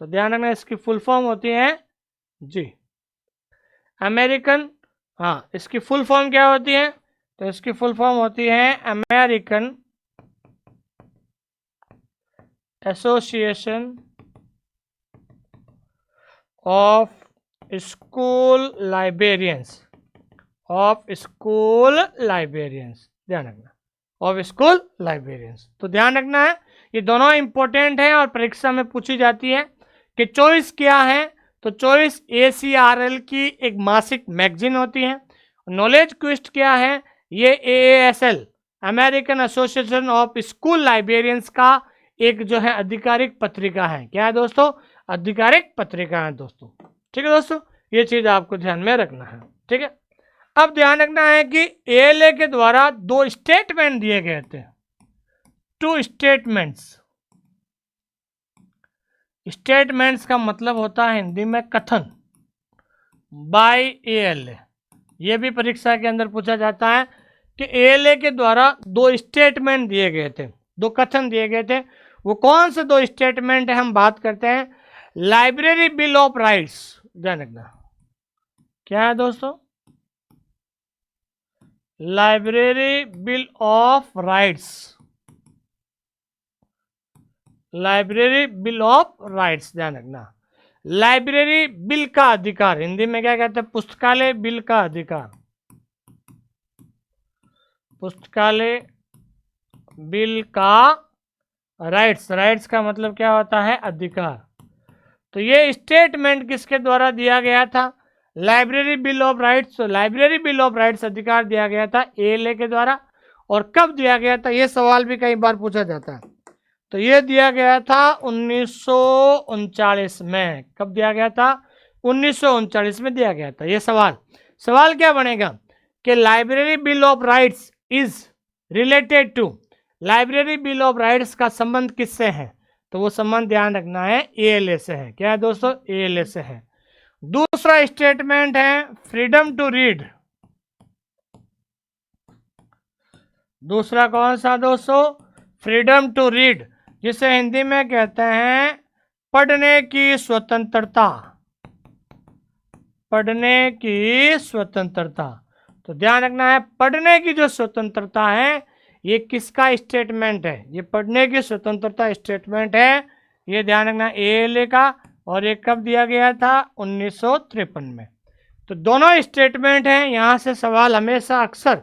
तो ध्यान रखना इसकी फुल फॉर्म होती है जी अमेरिकन, हाँ इसकी फुल फॉर्म क्या होती है? तो इसकी फुल फॉर्म होती है American association of school librarians, ध्यान रखना, ऑफ स्कूल लाइब्रेरियंस। तो ध्यान रखना है ये दोनों इंपॉर्टेंट है और परीक्षा में पूछी जाती है कि चॉइस क्या है। तो चॉइस ACRL की एक मासिक मैगजीन होती है। नॉलेज क्विस्ट क्या है? ये AASL, American association of school librarians का एक जो है आधिकारिक पत्रिका है। क्या है दोस्तों? आधिकारिक पत्रिका है दोस्तों, ठीक है दोस्तों, ये चीज आपको ध्यान में रखना है, ठीक है। अब ध्यान रखना है कि ALA के द्वारा 2 स्टेटमेंट दिए गए थे, 2 स्टेटमेंट्स। स्टेटमेंट्स का मतलब होता है हिंदी में कथन, बाय ALA। ये भी परीक्षा के अंदर पूछा जाता है कि ALA के द्वारा 2 स्टेटमेंट दिए गए थे, 2 कथन दिए गए थे। वो कौन से 2 स्टेटमेंट है? हम बात करते हैं लाइब्रेरी बिल ऑफ राइट्स, ध्यान रखना। क्या है दोस्तों? Library bill of rights, library bill of rights, ध्यान रखना। लाइब्रेरी बिल का अधिकार, हिंदी में क्या कहते हैं? पुस्तकालय बिल का अधिकार, पुस्तकालय बिल का राइट्स, राइट्स का मतलब क्या होता है? अधिकार। तो ये स्टेटमेंट किसके द्वारा दिया गया था? Library bill of rights. तो लाइब्रेरी बिल ऑफ राइट्स अधिकार दिया गया था ALA के द्वारा। और कब दिया गया था? ये सवाल भी कई बार पूछा जाता है। तो ये दिया गया था 1939 में। कब दिया गया था? 1939 में दिया गया था। ये सवाल क्या बनेगा कि library bill of rights is related to, library bill of rights का संबंध किससे है? तो वो संबंध ध्यान रखना है ALA से है। क्या है दोस्तों? ALA से है। दूसरा स्टेटमेंट है फ्रीडम टू रीड। दूसरा कौन सा दोस्तों? फ्रीडम टू रीड, जिसे हिंदी में कहते हैं पढ़ने की स्वतंत्रता। पढ़ने की स्वतंत्रता। तो ध्यान रखना है, पढ़ने की जो स्वतंत्रता है ये किसका स्टेटमेंट है? ये पढ़ने की स्वतंत्रता स्टेटमेंट है, ये ध्यान रखना ALA का। और ये कब दिया गया था? 1953 में। तो दोनों स्टेटमेंट हैं। यहाँ से सवाल हमेशा अक्सर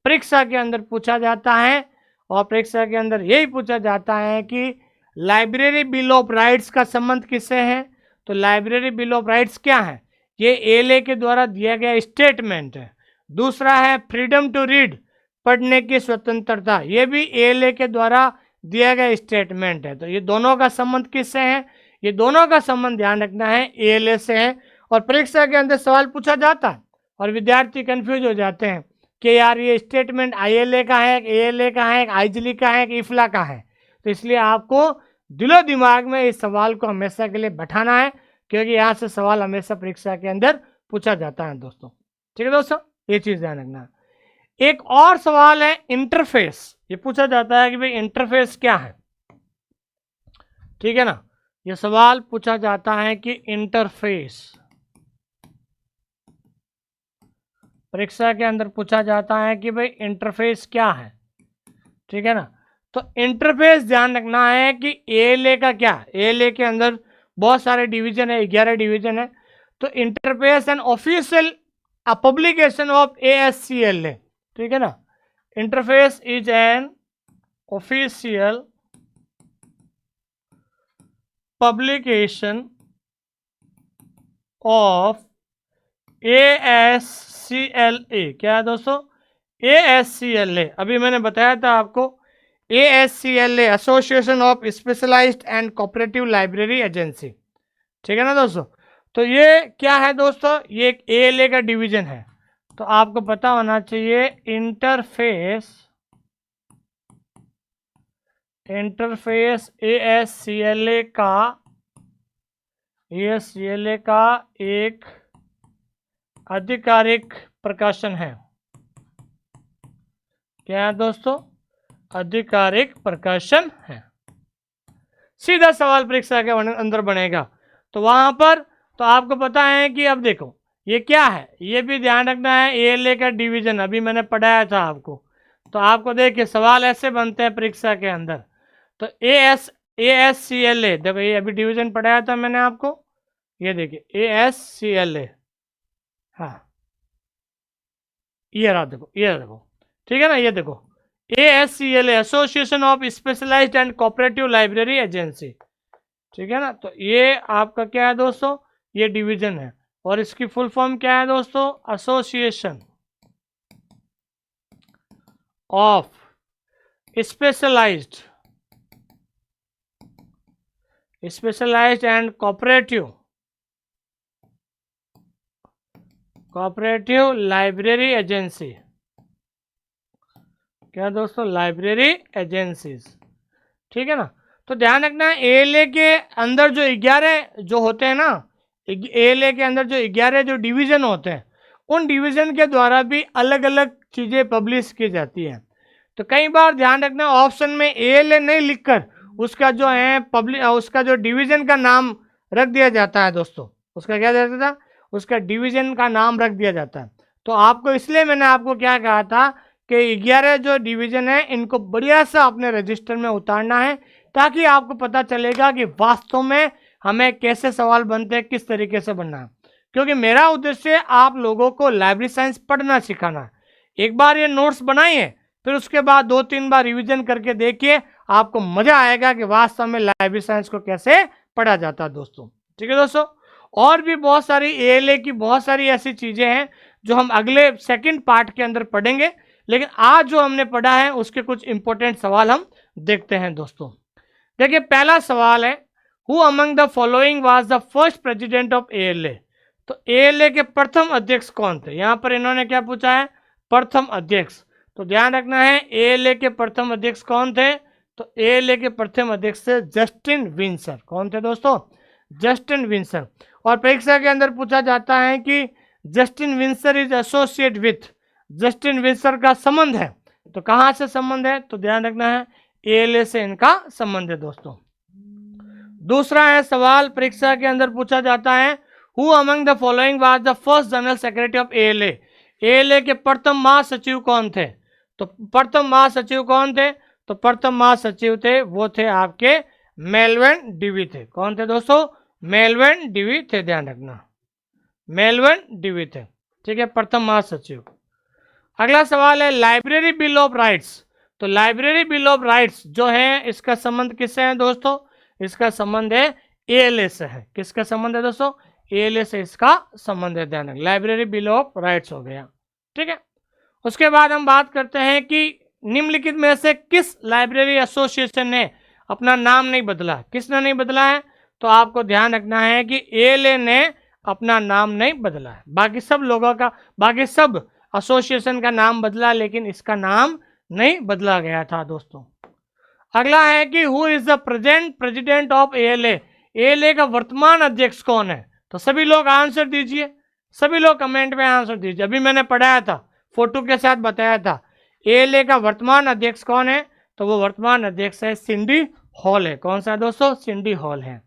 परीक्षा के अंदर पूछा जाता है, और परीक्षा के अंदर यही पूछा जाता है कि लाइब्रेरी बिल ऑफ राइट्स का संबंध किससे है? तो लाइब्रेरी बिल ऑफ राइट्स क्या है? ये ALA के द्वारा दिया गया स्टेटमेंट है। दूसरा है फ्रीडम टू रीड, पढ़ने की स्वतंत्रता, ये भी ALA के द्वारा दिया गया स्टेटमेंट है। तो ये दोनों का संबंध किससे है? ये दोनों का संबंध ध्यान रखना है ALA से है। और परीक्षा के अंदर सवाल पूछा जाता है और विद्यार्थी कंफ्यूज हो जाते हैं कि यार ये स्टेटमेंट ILA का है, ALA का है, IJLE का है, IFLA का है। तो इसलिए आपको दिलो दिमाग में इस सवाल को हमेशा के लिए बैठाना है, क्योंकि यहाँ से सवाल हमेशा परीक्षा के अंदर पूछा जाता है दोस्तों। ठीक है दोस्तों, ये चीज़ ध्यान रखना। एक और सवाल है इंटरफेस। ये पूछा जाता है कि भाई इंटरफेस क्या है? ठीक है ना, ये सवाल पूछा जाता है कि इंटरफेस, परीक्षा के अंदर पूछा जाता है कि भाई इंटरफेस क्या है। ठीक है ना, तो इंटरफेस ध्यान रखना है कि ALA का क्या? ALA के अंदर बहुत सारे डिवीजन है, 11 डिवीजन है। तो interface and official publication of ASCLA। ठीक है ना, interface is an official publication of ASCLA। क्या है दोस्तों? ASCLA, अभी मैंने बताया था आपको, ASCLA association of specialised and cooperative library agency. ठीक है ना दोस्तों, तो ये क्या है दोस्तों? ये एक ALA का डिवीजन है। तो आपको पता होना चाहिए इंटरफेस ASCLA का एक आधिकारिक प्रकाशन है। क्या है दोस्तों? आधिकारिक प्रकाशन है। सीधा सवाल परीक्षा के अंदर बनेगा। तो वहां पर तो आपको पता है कि अब देखो ये क्या है, ये भी ध्यान रखना है ALA का डिवीजन, अभी मैंने पढ़ाया था आपको। तो आपको देखिए सवाल ऐसे बनते हैं परीक्षा के अंदर। तो ASCLA, देखो ये अभी डिवीजन पढ़ाया था मैंने आपको, ये देखिए ASCLA, हाँ ये रहा, देखो ये देखो। ठीक है ना, ये देखो ASCLA association of specialised and cooperative library agency. ठीक है ना, तो ये आपका क्या है दोस्तों? ये डिवीजन है। और इसकी फुल फॉर्म क्या है दोस्तों? Association of specialised and cooperative library agency. क्या दोस्तों? Library agencies. ठीक है ना, तो ध्यान रखना है ALA के अंदर जो 11 जो होते हैं ना, ALA के अंदर जो 11 जो डिवीजन होते हैं, उन डिवीजन के द्वारा भी अलग अलग चीज़ें पब्लिश की जाती हैं। तो कई बार ध्यान रखना ऑप्शन में ALA नहीं लिखकर उसका जो है उसका जो डिवीजन का नाम रख दिया जाता है दोस्तों। उसका क्या दिया जाता है? उसका डिवीजन का नाम रख दिया जाता है। तो आपको इसलिए मैंने आपको क्या कहा था कि 11 जो डिवीजन है इनको बढ़िया से अपने रजिस्टर में उतारना है, ताकि आपको पता चलेगा कि वास्तव में हमें कैसे सवाल बनते हैं, किस तरीके से बनना है। क्योंकि मेरा उद्देश्य आप लोगों को लाइब्रेरी साइंस पढ़ना सिखाना है। एक बार ये नोट्स बनाइए, फिर उसके बाद 2-3 बार रिवीजन करके देखिए, आपको मजा आएगा कि वास्तव में लाइब्रेरी साइंस को कैसे पढ़ा जाता है दोस्तों। ठीक है दोस्तों, और भी बहुत सारी ALA की बहुत सारी ऐसी चीजें हैं जो हम अगले सेकंड पार्ट के अंदर पढ़ेंगे, लेकिन आज जो हमने पढ़ा है उसके कुछ इंपॉर्टेंट सवाल हम देखते हैं दोस्तों। देखिए पहला सवाल है, who among the following was the first president of ALA। तो ALA के प्रथम अध्यक्ष कौन थे? यहां पर इन्होंने क्या पूछा है? प्रथम अध्यक्ष। तो ध्यान रखना है ALA के प्रथम अध्यक्ष कौन थे? तो ALA के प्रथम अध्यक्ष थे जस्टिन विंसर। कौन थे दोस्तों? Justin Windsor. और परीक्षा के अंदर पूछा जाता है कि Justin Windsor is associate with, Justin Windsor का संबंध है, तो कहाँ से संबंध है? तो ध्यान रखना है ALA से इनका संबंध है दोस्तों। दूसरा है सवाल परीक्षा के अंदर पूछा जाता है, who among the following was the first general secretary of ALA? ALA के प्रथम महासचिव कौन थे? तो प्रथम महासचिव कौन थे? तो प्रथम महासचिव थे, वो थे आपके मेलविन डेवी थे। कौन थे दोस्तों? मेलविन डेवी थे, ध्यान रखना, मेलविन डेवी थे। ठीक है, प्रथम महासचिव। अगला सवाल है लाइब्रेरी बिल ऑफ राइट्स। तो लाइब्रेरी बिल ऑफ राइट्स जो है इसका संबंध किससे है दोस्तों? इसका संबंध है ALA से है। किसका संबंध है दोस्तों? ALA से इसका संबंध है, ध्यान रखना। लाइब्रेरी बिल ऑफ राइट्स हो गया। ठीक है, उसके बाद हम बात करते हैं कि निम्नलिखित में से किस लाइब्रेरी एसोसिएशन ने अपना नाम नहीं बदला? किसने नहीं बदला है? तो आपको ध्यान रखना है कि ALA ने अपना नाम नहीं बदला है। बाकी सब लोगों का, बाकी सब एसोसिएशन का नाम बदला, लेकिन इसका नाम नहीं बदला गया था दोस्तों। अगला है कि who is the present president of ALA? ALA का वर्तमान अध्यक्ष कौन है? तो सभी लोग आंसर दीजिए, सभी लोग कमेंट में आंसर दीजिए। अभी मैंने पढ़ाया था, फोटो के साथ बताया था, ALA का वर्तमान अध्यक्ष कौन है? तो वो वर्तमान अध्यक्ष है सिंडी हॉल है। कौन सा दोस्तों? सिंडी हॉल है।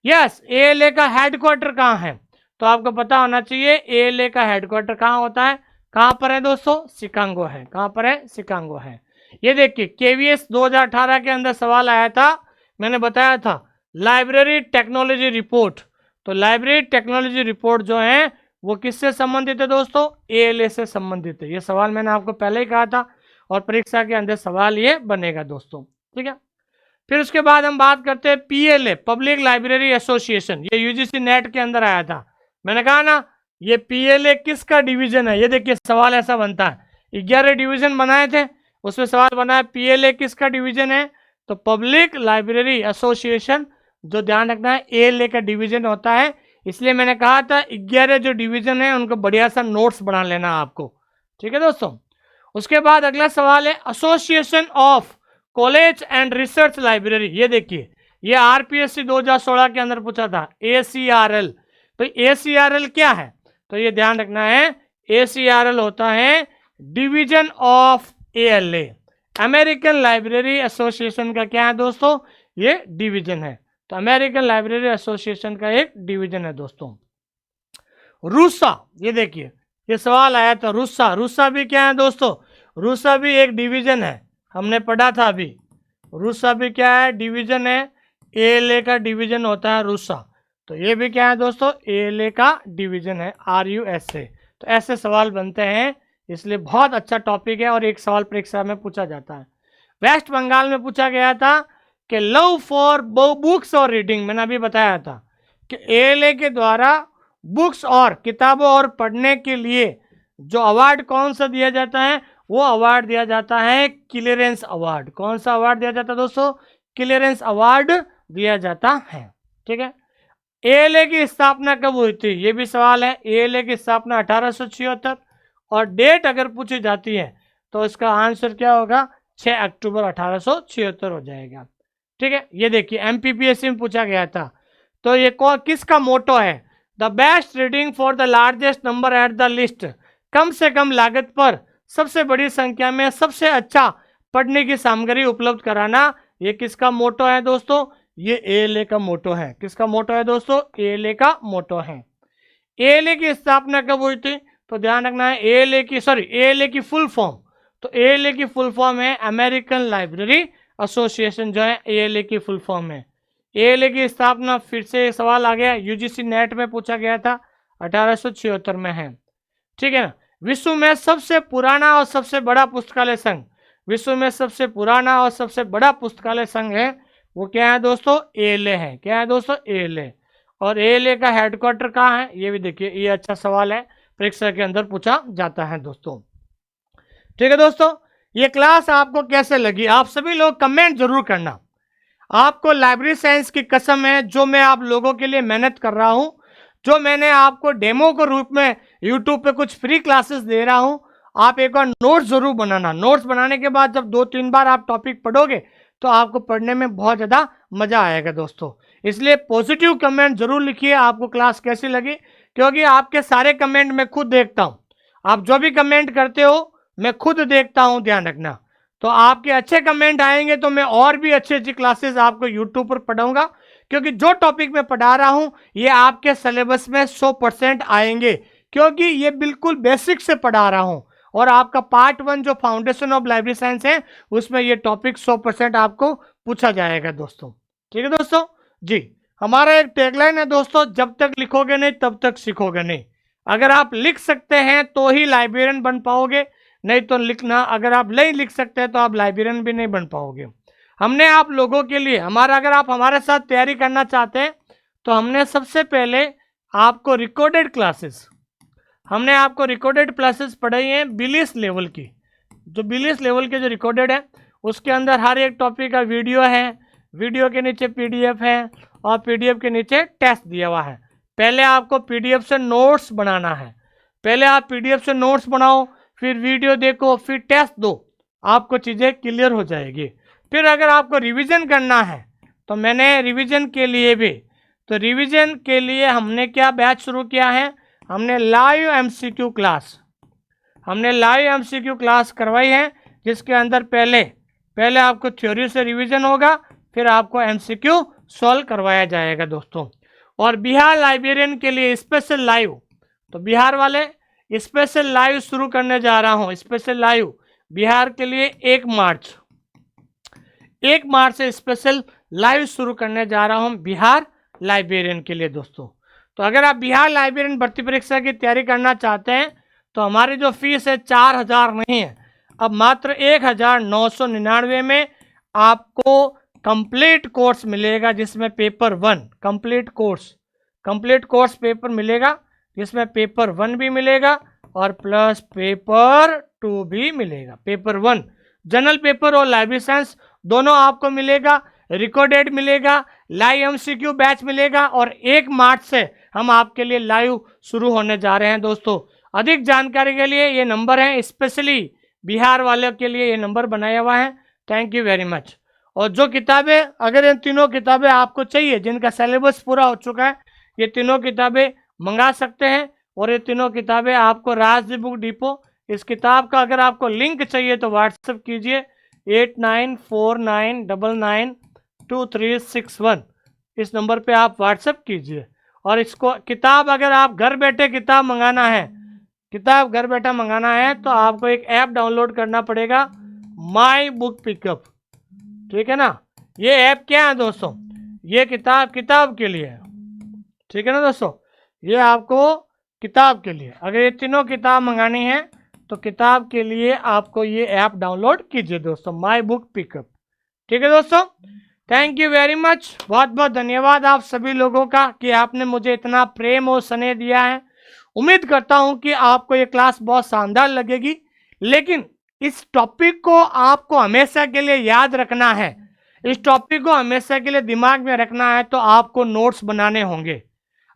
यस, ALA का हेडक्वार्टर कहाँ है? तो आपको पता होना चाहिए ALA का हेडक्वार्टर कहाँ होता है। कहाँ पर है दोस्तों? शिकागो है। कहाँ पर है? शिकागो है। ये देखिए KVS 2018 के अंदर सवाल आया था, मैंने बताया था लाइब्रेरी टेक्नोलॉजी रिपोर्ट। तो लाइब्रेरी टेक्नोलॉजी रिपोर्ट जो है वो किससे संबंधित है दोस्तों? ALA से संबंधित है। ये सवाल मैंने आपको पहले ही कहा था और परीक्षा के अंदर सवाल ये बनेगा दोस्तों। ठीक है, फिर उसके बाद हम बात करते हैं PLA, पब्लिक लाइब्रेरी एसोसिएशन। ये UGC नेट के अंदर आया था, मैंने कहा ना ये PLA किसका डिवीजन है। ये देखिए सवाल ऐसा बनता है, 11 डिवीजन बनाए थे, उसमें सवाल बना है PLA किसका डिवीजन है? तो पब्लिक लाइब्रेरी एसोसिएशन, जो ध्यान रखना है ALA का डिवीजन होता है। इसलिए मैंने कहा था 11 जो डिवीजन है उनको बढ़िया सा नोट्स बना लेना आपको। ठीक है दोस्तों, उसके बाद अगला सवाल है association of college and research library. ये देखिए ये RPSC 2016 के अंदर पूछा था, ACRL। तो ACRL क्या है? तो ये ध्यान रखना है ACRL होता है division of ALA, American library association का क्या है दोस्तों? ये डिवीजन है। तो अमेरिकन लाइब्रेरी एसोसिएशन का एक डिवीजन है दोस्तों। रूसा, ये देखिए ये सवाल आया था, रूसा, रूसा भी क्या है दोस्तों? रूसा भी एक डिवीजन है, हमने पढ़ा था अभी। रूसा भी क्या है? डिवीजन है, ALA का डिवीजन होता है रूसा। तो ये भी क्या है दोस्तों? ALA का डिवीजन है, RUSA। तो ऐसे सवाल बनते हैं, इसलिए बहुत अच्छा टॉपिक है और एक सवाल परीक्षा में पूछा जाता है। वेस्ट बंगाल में पूछा गया था कि लव फॉर बुक्स और रीडिंग, मैंने अभी बताया था कि ALA के द्वारा बुक्स और किताबों और पढ़ने के लिए जो अवार्ड कौन सा दिया जाता है? वो अवार्ड दिया जाता है क्लियरेंस अवार्ड। कौन सा अवार्ड दिया जाता है दोस्तों? क्लियरेंस अवार्ड दिया जाता है। ठीक है, ALA की स्थापना कब हुई थी? ये भी सवाल है। ALA की स्थापना 1876, और डेट अगर पूछी जाती है तो इसका आंसर क्या होगा? 6 अक्टूबर 1876 हो जाएगा। ठीक है, ये देखिए MPPSC में पूछा गया था। तो ये किसका मोटो है? The best reading for the largest number at the least. कम से कम लागत पर सबसे बड़ी संख्या में सबसे अच्छा पढ़ने की सामग्री उपलब्ध कराना, ये किसका मोटो है दोस्तों? ये ALA का मोटो है। किसका मोटो है दोस्तों? ALA का मोटो है। ALA की स्थापना कब हुई थी? तो ध्यान रखना है ALA की फुल फॉर्म। तो ALA की फुल फॉर्म है अमेरिकन लाइब्रेरी एसोसिएशन, जो है ALA की फुल फॉर्म है। ALA की स्थापना, फिर से सवाल आ गया, UGC नेट में पूछा गया था, 1876 में है। ठीक है ना। विश्व में सबसे पुराना और सबसे बड़ा पुस्तकालय संघ, विश्व में सबसे पुराना और सबसे बड़ा पुस्तकालय संघ है, वो क्या है दोस्तों? ALA है। क्या है दोस्तों? ALA। और ALA का हेडक्वार्टर कहाँ है? ये भी देखिए, ये अच्छा सवाल है, परीक्षा के अंदर पूछा जाता है दोस्तों। ठीक है दोस्तों, ये क्लास आपको कैसे लगी? आप सभी लोग कमेंट जरूर करना। आपको लाइब्रेरी साइंस की कसम है, जो मैं आप लोगों के लिए मेहनत कर रहा हूं, जो मैंने आपको डेमो के रूप में यूट्यूब पे कुछ फ्री क्लासेस दे रहा हूं, आप एक बार नोट्स जरूर बनाना। नोट्स बनाने के बाद जब 2-3 बार आप टॉपिक पढ़ोगे तो आपको पढ़ने में बहुत ज़्यादा मज़ा आएगा दोस्तों। इसलिए पॉजिटिव कमेंट जरूर लिखिए, आपको क्लास कैसी लगी, क्योंकि आपके सारे कमेंट मैं खुद देखता हूँ। आप जो भी कमेंट करते हो मैं खुद देखता हूँ, ध्यान रखना। तो आपके अच्छे कमेंट आएंगे तो मैं और भी अच्छी अच्छी क्लासेस आपको यूट्यूब पर पढ़ाऊंगा, क्योंकि जो टॉपिक मैं पढ़ा रहा हूँ ये आपके सिलेबस में 100% आएंगे, क्योंकि ये बिल्कुल बेसिक से पढ़ा रहा हूँ। और आपका पार्ट 1 जो फाउंडेशन ऑफ लाइब्रेरी साइंस है उसमें ये टॉपिक 100% आपको पूछा जाएगा दोस्तों। ठीक है दोस्तों जी। हमारा एक टैगलाइन है दोस्तों, जब तक लिखोगे नहीं तब तक सीखोगे नहीं। अगर आप लिख सकते हैं तो ही लाइब्रेरियन बन पाओगे, नहीं तो लिखना, अगर आप नहीं लिख सकते तो आप लाइब्रेरियन भी नहीं बन पाओगे। हमने आप लोगों के लिए अगर आप हमारे साथ तैयारी करना चाहते हैं तो हमने सबसे पहले आपको रिकॉर्डेड क्लासेस पढ़ाई हैं बिलियस लेवल की। जो बिलियस लेवल के जो रिकॉर्डेड है उसके अंदर हर एक टॉपिक का वीडियो है, वीडियो के नीचे पीडीएफ है और पीडीएफ के नीचे टेस्ट दिया हुआ है। पहले आपको पीडीएफ से नोट्स बनाना है, पहले आप पीडीएफ से नोट्स बनाओ, फिर वीडियो देखो, फिर टेस्ट दो, आपको चीज़ें क्लियर हो जाएगी। फिर अगर आपको रिवीजन करना है तो मैंने रिवीजन के लिए हमने क्या बैच शुरू किया है, हमने लाइव एमसीक्यू क्लास करवाई है, जिसके अंदर पहले आपको थ्योरी से रिवीजन होगा, फिर आपको एमसीक्यू सॉल्व करवाया जाएगा दोस्तों। और बिहार लाइब्रेरियन के लिए स्पेशल लाइव, तो बिहार वाले स्पेशल लाइव शुरू करने जा रहा हूं। स्पेशल लाइव बिहार के लिए 1 मार्च से स्पेशल लाइव शुरू करने जा रहा हूं बिहार लाइब्रेरियन के लिए दोस्तों। तो अगर आप बिहार लाइब्रेरियन भर्ती परीक्षा की तैयारी करना चाहते हैं तो हमारी जो फीस है 4000 नहीं है, अब मात्र 1999 में आपको कंप्लीट कोर्स मिलेगा, जिसमें पेपर 1 कंप्लीट कोर्स पेपर मिलेगा, जिसमें पेपर 1 भी मिलेगा और प्लस पेपर 2 भी मिलेगा। पेपर 1 जनरल पेपर और लाइब्रेरी साइंस दोनों आपको मिलेगा, रिकॉर्डेड मिलेगा, लाइव एमसीक्यू बैच मिलेगा, और 1 मार्च से हम आपके लिए लाइव शुरू होने जा रहे हैं दोस्तों। अधिक जानकारी के लिए ये नंबर है, स्पेशली बिहार वालों के लिए ये नंबर बनाया हुआ है। Thank you very much. और जो किताबें, अगर इन तीनों किताबें आपको चाहिए जिनका सिलेबस पूरा हो चुका है, ये तीनों किताबें मंगा सकते हैं। और ये तीनों किताबें आपको राजदीप बुक डिपो, इस किताब का अगर आपको लिंक चाहिए तो व्हाट्सएप कीजिए 8949992361, इस नंबर पे आप व्हाट्सएप कीजिए। और इसको किताब अगर आप घर बैठे किताब मंगाना है तो आपको एक ऐप डाउनलोड करना पड़ेगा, माई बुक पिकअप। ठीक है ना, ये ऐप क्या है दोस्तों, ये किताब के लिए है। ठीक है ना दोस्तों, ये आपको किताब के लिए, अगर ये तीनों किताब मंगानी है तो किताब के लिए आपको ये ऐप डाउनलोड कीजिए दोस्तों, माई बुक पिकअप। ठीक है दोस्तों, थैंक यू वेरी मच। बहुत बहुत धन्यवाद आप सभी लोगों का कि आपने मुझे इतना प्रेम और स्नेह दिया है। उम्मीद करता हूं कि आपको ये क्लास बहुत शानदार लगेगी, लेकिन इस टॉपिक को आपको हमेशा के लिए याद रखना है, इस टॉपिक को हमेशा के लिए दिमाग में रखना है, तो आपको नोट्स बनाने होंगे।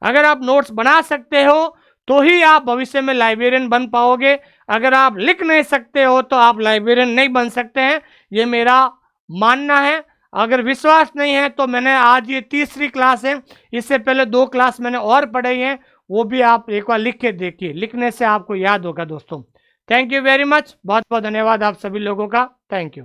अगर आप नोट्स बना सकते हो तो ही आप भविष्य में लाइब्रेरियन बन पाओगे। अगर आप लिख नहीं सकते हो तो आप लाइब्रेरियन नहीं बन सकते हैं, ये मेरा मानना है। अगर विश्वास नहीं है तो मैंने आज ये 3री क्लास है, इससे पहले 2 क्लास मैंने और पढ़ाई हैं, वो भी आप एक बार लिख के देखिए, लिखने से आपको याद होगा दोस्तों। थैंक यू वेरी मच, बहुत बहुत धन्यवाद आप सभी लोगों का। Thank you.